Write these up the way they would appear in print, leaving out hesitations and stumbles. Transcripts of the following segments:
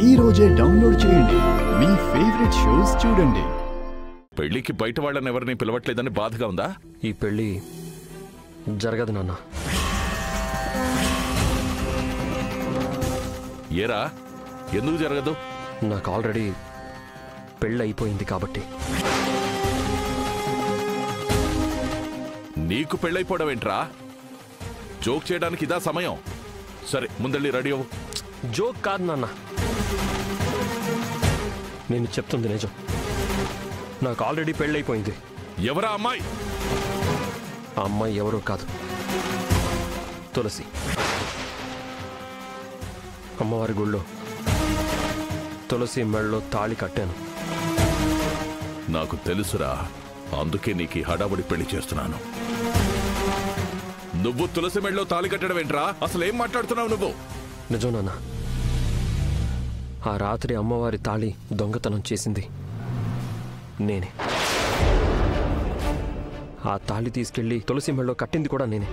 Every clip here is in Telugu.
ఈ రోజే డౌన్లోడ్ చేయండి. మీ ఫేవరెట్ షోస్ చూడండి. పెళ్లికి బయట వాళ్ళని ఎవరిని పిలవట్లేదని బాధగా ఉందా? ఈ పెళ్లి జరగదు నాన్న. ఏరా, ఎందుకు జరగదు? నాకు ఆల్రెడీ పెళ్ళి అయిపోయింది కాబట్టి. నీకు పెళ్ళైపోవడం ఏంట్రా? జోక్ చేయడానికి ఇదా సమయం? సరే, ముందళ్ళి రెడీ అవ్వు. జోక్ కాదు నాన్న, నేను చెప్తుంది నిజం. నాకు ఆల్రెడీ పెళ్ళైపోయింది. ఎవరా అమ్మాయి? ఆ అమ్మాయి ఎవరో కాదు, తులసి. అమ్మవారి గుళ్ళో తులసి మెళ్ళలో తాళి కట్టాను. నాకు తెలుసురా, అందుకే నీకు హడావుడి పెళ్లి చేస్తున్నాను. నువ్వు తులసి మెళ్ళలో తాళి కట్టడం ఏంట్రా? అసలు ఏం మాట్లాడుతున్నావు నువ్వు? నిజం నాన్న, ఆ రాత్రి అమ్మవారి తాళి దొంగతనం చేసింది నేనే. ఆ తాళి తీసుకెళ్లి తులసి మెళ్ళలో కట్టింది కూడా నేనే.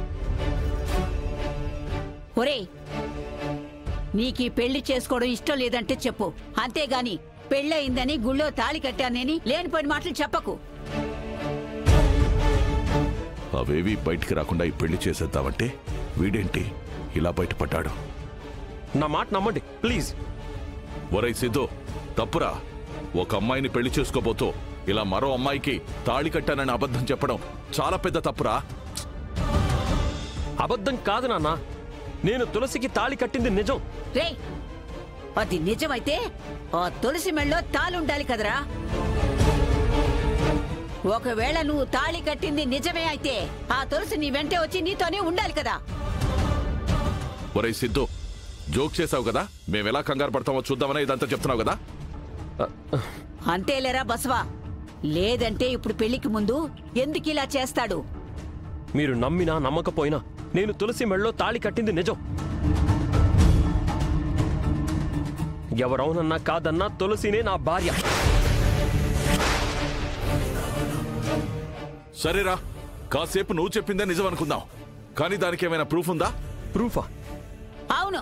ఒరేయ్, నీకీ పెళ్లి చేసుకోవడం ఇష్టం లేదంటే చెప్పు, అంతేగాని పెళ్ళయిందని గుళ్ళో తాళి కట్టానని లేనిపోయిన మాటలు చెప్పకు. అవేవి బయటికి రాకుండా ఈ పెళ్లి చేసేద్దామంటే వీడేంటి ఇలా బయటపడ్డాడు? నా మాట నమ్మండి ప్లీజ్. ఒరై సిద్ధు, తప్పురా. ఒక అమ్మాయిని పెళ్లి చేసుకోబోతూ ఇలా మరో అమ్మాయికి తాళి కట్టానని అబద్ధం చెప్పడం చాలా పెద్ద తప్పురా. అబద్ధం కాదు నాన్న, నేను తులసికి తాళి కట్టింది నిజం. రేయ్, అది నిజమైతే ఆ తులసి మెళ్ళలో తాళుండాలి కదరా. ఒకవేళ నువ్వు తాళి కట్టింది నిజమే అయితే ఆ తులసి నీ వెంటే వచ్చి నీతోనే ఉండాలి కదా. ఒరై సిద్ధు, జోక్ చేసావు కదా, మేమెలా కంగారు పడతామో చూద్దామని ఇదంతా చెప్తున్నావు కదా. అంతేలేరా బసవా, లేదంటే ఇప్పుడు పెళ్లికి ముందు ఎందుకు ఇలా చేస్తాడు? మీరు నమ్మినా నమ్మకపోయినా నేను తులసి మెళ్ళలో తాళి కట్టింది నిజం. ఎవరవునన్నా కాదన్నా తులసినే నా భార్య. సరేరా, కాసేపు నువ్వు చెప్పిందే నిజం అనుకుందాం, కానీ దానికి ఏమైనా ప్రూఫ్ ఉందా? ప్రూఫా? అవును,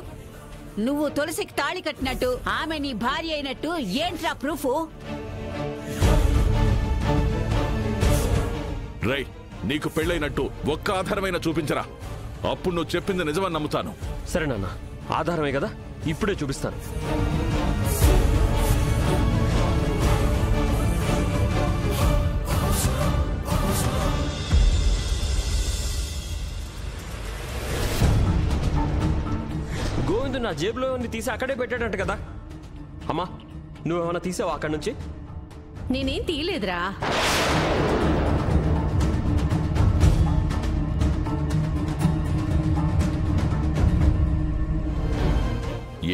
నువ్వు తులసికి తాళి కట్టినట్టు ఆమె నీ భార్య అయినట్టు ఏంట్రా ప్రూఫ్? రై, నీకు పెళ్ళైనట్టు ఒక్క ఆధారమైన చూపించరా, అప్పుడు నువ్వు చెప్పింది నిజమని నమ్ముతాను. సరే నాన్న, ఆధారమే కదా, ఇప్పుడే చూపిస్తాను. గోవిందు నా జేబులో తీసి అక్కడే పెట్టాడంట కదా. అమ్మా, నువ్వేమన్నా తీసావా అక్కడి నుంచి? నేనేం తీయలేదురా.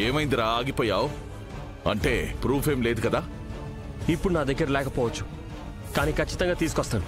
ఏమైందిరా, ఆగిపోయావు? అంటే ప్రూఫ్ ఏం లేదు కదా? ఇప్పుడు నా దగ్గర లేకపోవచ్చు, కానీ ఖచ్చితంగా తీసుకొస్తాను.